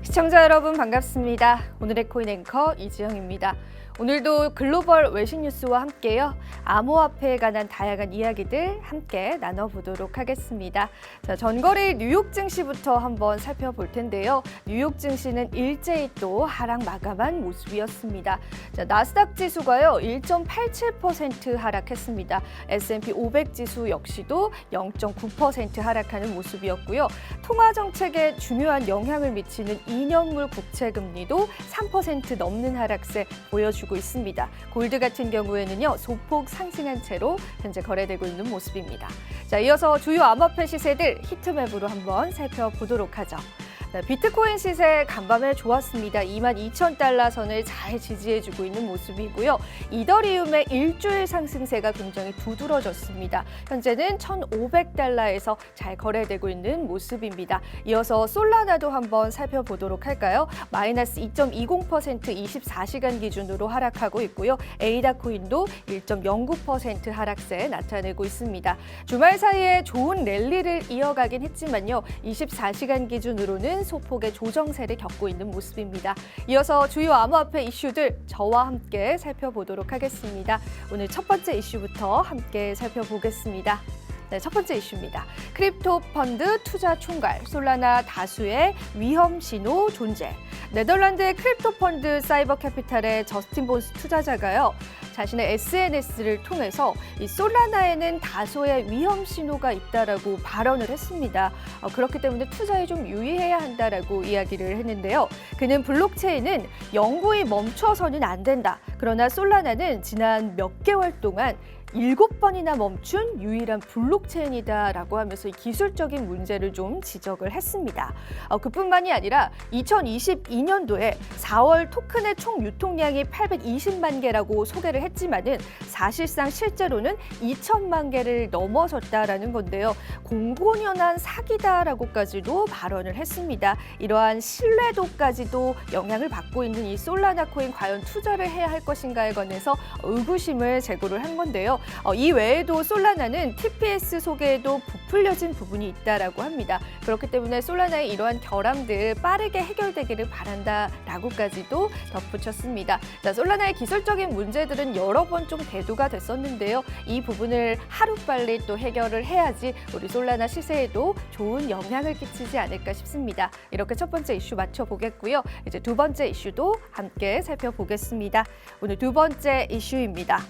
시청자 여러분 반갑습니다. 오늘의 코인 앵커 이지영입니다. 오늘도 글로벌 외신 뉴스와 함께요. 암호화폐에 관한 다양한 이야기들 함께 나눠보도록 하겠습니다. 자, 전거래일 뉴욕 증시부터 한번 살펴볼 텐데요. 뉴욕 증시는 일제히 또 하락 마감한 모습이었습니다. 자, 나스닥 지수가요 1.87% 하락했습니다. S&P 500 지수 역시도 0.9% 하락하는 모습이었고요. 통화 정책에 중요한 영향을 미치는 2년물 국채 금리도 3% 넘는 하락세 보여주고 있습니다. 골드 같은 경우에는요 소폭 상승한 채로 현재 거래되고 있는 모습입니다. 자, 이어서 주요 암호화폐 시세들 히트맵으로 한번 살펴보도록 하죠. 네, 비트코인 시세 간밤에 좋았습니다. 22,000달러 선을 잘 지지해주고 있는 모습이고요. 이더리움의 일주일 상승세가 굉장히 두드러졌습니다. 현재는 1,500달러에서 잘 거래되고 있는 모습입니다. 이어서 솔라나도 한번 살펴보도록 할까요? 마이너스 2.20% 24시간 기준으로 하락하고 있고요. 에이다 코인도 1.09% 하락세 나타내고 있습니다. 주말 사이에 좋은 랠리를 이어가긴 했지만요. 24시간 기준으로는 소폭의 조정세를 겪고 있는 모습입니다. 이어서 주요 암호화폐 이슈들 저와 함께 살펴보도록 하겠습니다. 오늘 첫 번째 이슈부터 함께 살펴보겠습니다. 네, 첫 번째 이슈입니다. 크립토 펀드 투자 총괄, 솔라나 다수의 위험 신호 존재. 네덜란드의 크립토 펀드 사이버 캐피탈의 저스틴 본스 투자자가요. 자신의 SNS를 통해서 이 솔라나에는 다소의 위험 신호가 있다라고 발언을 했습니다. 그렇기 때문에 투자에 좀 유의해야 한다라고 이야기를 했는데요. 그는 블록체인은 영구히 멈춰서는 안 된다. 그러나 솔라나는 지난 몇 개월 동안 7번이나 멈춘 유일한 블록체인이다라고 하면서 이 기술적인 문제를 좀 지적을 했습니다. 그뿐만이 아니라 2022년도에 4월 토큰의 총 유통량이 820만 개라고 소개를 했지만은 사실상 실제로는 2천만 개를 넘어섰다라는 건데요. 공공연한 사기다라고까지도 발언을 했습니다. 이러한 신뢰도까지도 영향을 받고 있는 이 솔라나 코인 과연 투자를 해야 할 것인가에 관해서 의구심을 제고를 한 건데요. 이 외에도 솔라나는 TPS 소개에도 부풀려진 부분이 있다라고 합니다. 그렇기 때문에 솔라나의 이러한 결함들 빠르게 해결되기를 바란다라고까지도 덧붙였습니다. 자, 솔라나의 기술적인 문제들은 여러 번 좀 대두가 됐었는데요. 이 부분을 하루빨리 또 해결을 해야지 우리 솔라나 시세에도 좋은 영향을 끼치지 않을까 싶습니다. 이렇게 첫 번째 이슈 맞춰보겠고요. 이제 두 번째 이슈도 함께 살펴보겠습니다. 오늘 두 번째 이슈입니다.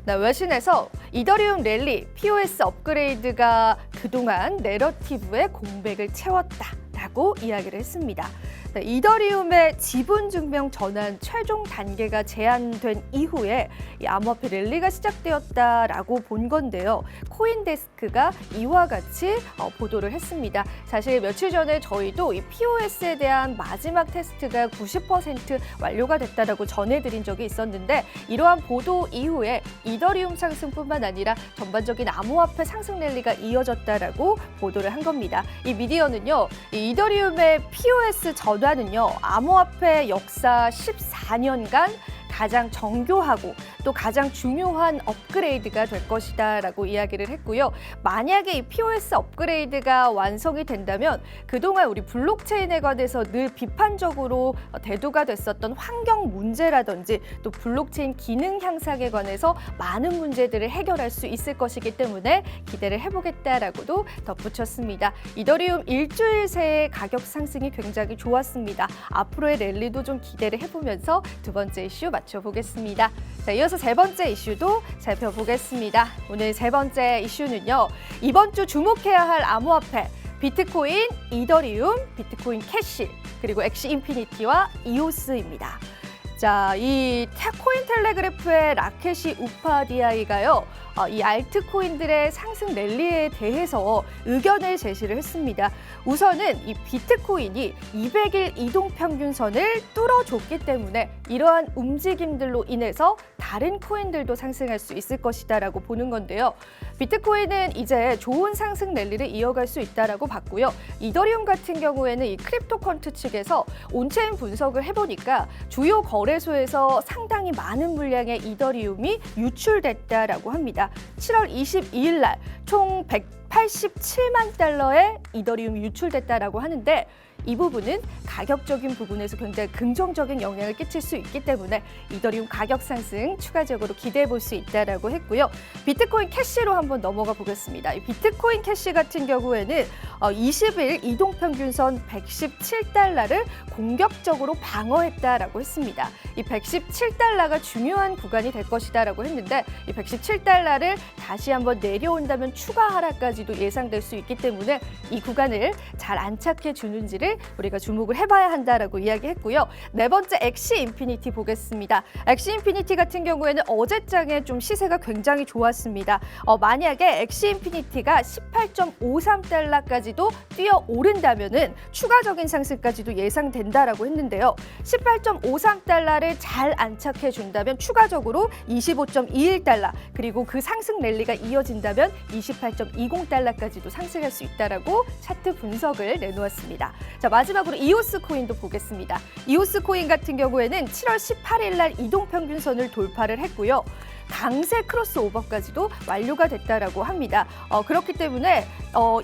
네, 외신에서 이더리움 랠리, POS 업그레이드가 그동안 내러티브의 공백을 채웠다라고 이야기를 했습니다. 네, 이더리움의 지분 증명 전환 최종 단계가 제한된 이후에 이 암호화폐 랠리가 시작되었다라고 본 건데요. 코인데스크가 이와 같이 보도를 했습니다. 사실 며칠 전에 저희도 이 POS에 대한 마지막 테스트가 90% 완료가 됐다라고 전해드린 적이 있었는데 이러한 보도 이후에 이더리움 상승뿐만 아니라 전반적인 암호화폐 상승 랠리가 이어졌다라고 보도를 한 겁니다. 이 미디어는요, 이 이더리움의 POS 전환은요, 암호화폐 역사 14년간 가장 정교하고 또 가장 중요한 업그레이드가 될 것이다라고 이야기를 했고요. 만약에 이 POS 업그레이드가 완성이 된다면 그동안 우리 블록체인에 관해서 늘 비판적으로 대두가 됐었던 환경 문제라든지 또 블록체인 기능 향상에 관해서 많은 문제들을 해결할 수 있을 것이기 때문에 기대를 해보겠다라고도 덧붙였습니다. 이더리움 일주일 새의 가격 상승이 굉장히 좋았습니다. 앞으로의 랠리도 좀 기대를 해보면서 두 번째 이슈 맞춰보겠습니다. 자, 이어서 세 번째 이슈도 살펴보겠습니다. 오늘 세 번째 이슈는요. 이번 주 주목해야 할 암호화폐 비트코인, 이더리움, 비트코인 캐시, 그리고 엑시 인피니티와 이오스입니다. 자, 이 코인 텔레그래프의 라케시 우파디아이가요. 이 알트코인들의 상승 랠리에 대해서 의견을 제시를 했습니다. 우선은 이 비트코인이 200일 이동평균선을 뚫어줬기 때문에 이러한 움직임들로 인해서 다른 코인들도 상승할 수 있을 것이다라고 보는 건데요. 비트코인은 이제 좋은 상승 랠리를 이어갈 수 있다라고 봤고요. 이더리움 같은 경우에는 이 크립토컨트 측에서 온체인 분석을 해보니까 주요 거래소에서 상당히 많은 물량의 이더리움이 유출됐다라고 합니다. 7월 22일 날 총 87만 달러의 이더리움이 유출됐다라고 하는데 이 부분은 가격적인 부분에서 굉장히 긍정적인 영향을 끼칠 수 있기 때문에 이더리움 가격 상승 추가적으로 기대해 볼 수 있다라고 했고요. 비트코인 캐시로 한번 넘어가 보겠습니다. 이 비트코인 캐시 같은 경우에는 20일 이동평균선 117달러를 공격적으로 방어했다라고 했습니다. 이 117달러가 중요한 구간이 될 것이다라고 했는데 이 117달러를 다시 한번 내려온다면 추가 하락까지도 예상될 수 있기 때문에 이 구간을 잘 안착해 주는지를 우리가 주목을 해봐야 한다라고 이야기했고요. 네 번째 엑시 인피니티 보겠습니다. 엑시 인피니티 같은 경우에는 어제장에 좀 시세가 굉장히 좋았습니다. 만약에 엑시 인피니티가 18.53달러까지도 뛰어오른다면은 추가적인 상승까지도 예상된다라고 했는데요. 18.53달러를 잘 안착해 준다면 추가적으로 25.21달러 그리고 그 상승 랠리가 이어진다면 28.20달러까지도 상승할 수 있다라고 차트 분석을 내놓았습니다. 자, 마지막으로 이오스 코인도 보겠습니다. 이오스 코인 같은 경우에는 7월 18일 날 이동평균선을 돌파를 했고요. 강세 크로스오버까지도 완료가 됐다라고 합니다. 그렇기 때문에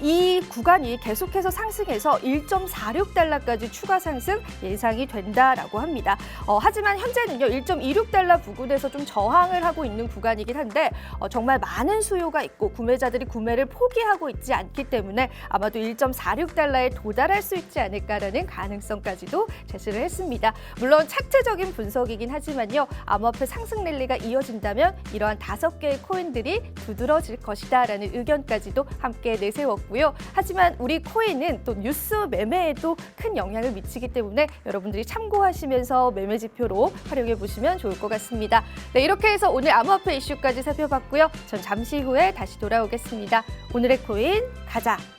이 구간이 계속해서 상승해서 1.46달러까지 추가 상승 예상이 된다라고 합니다. 하지만 현재는요 1.26달러 부근에서 좀 저항을 하고 있는 구간이긴 한데 정말 많은 수요가 있고 구매자들이 구매를 포기하고 있지 않기 때문에 아마도 1.46달러에 도달할 수 있지 않을까라는 가능성까지도 제시를 했습니다. 물론 차트적인 분석이긴 하지만요 암호화폐 상승 랠리가 이어진다면 이러한 5개의 코인들이 두드러질 것이다라는 의견까지도 함께 내세웠고요. 하지만 우리 코인은 또 뉴스 매매에도 큰 영향을 미치기 때문에 여러분들이 참고하시면서 매매 지표로 활용해 보시면 좋을 것 같습니다. 네, 이렇게 해서 오늘 암호화폐 이슈까지 살펴봤고요. 전 잠시 후에 다시 돌아오겠습니다. 오늘의 코인 가자!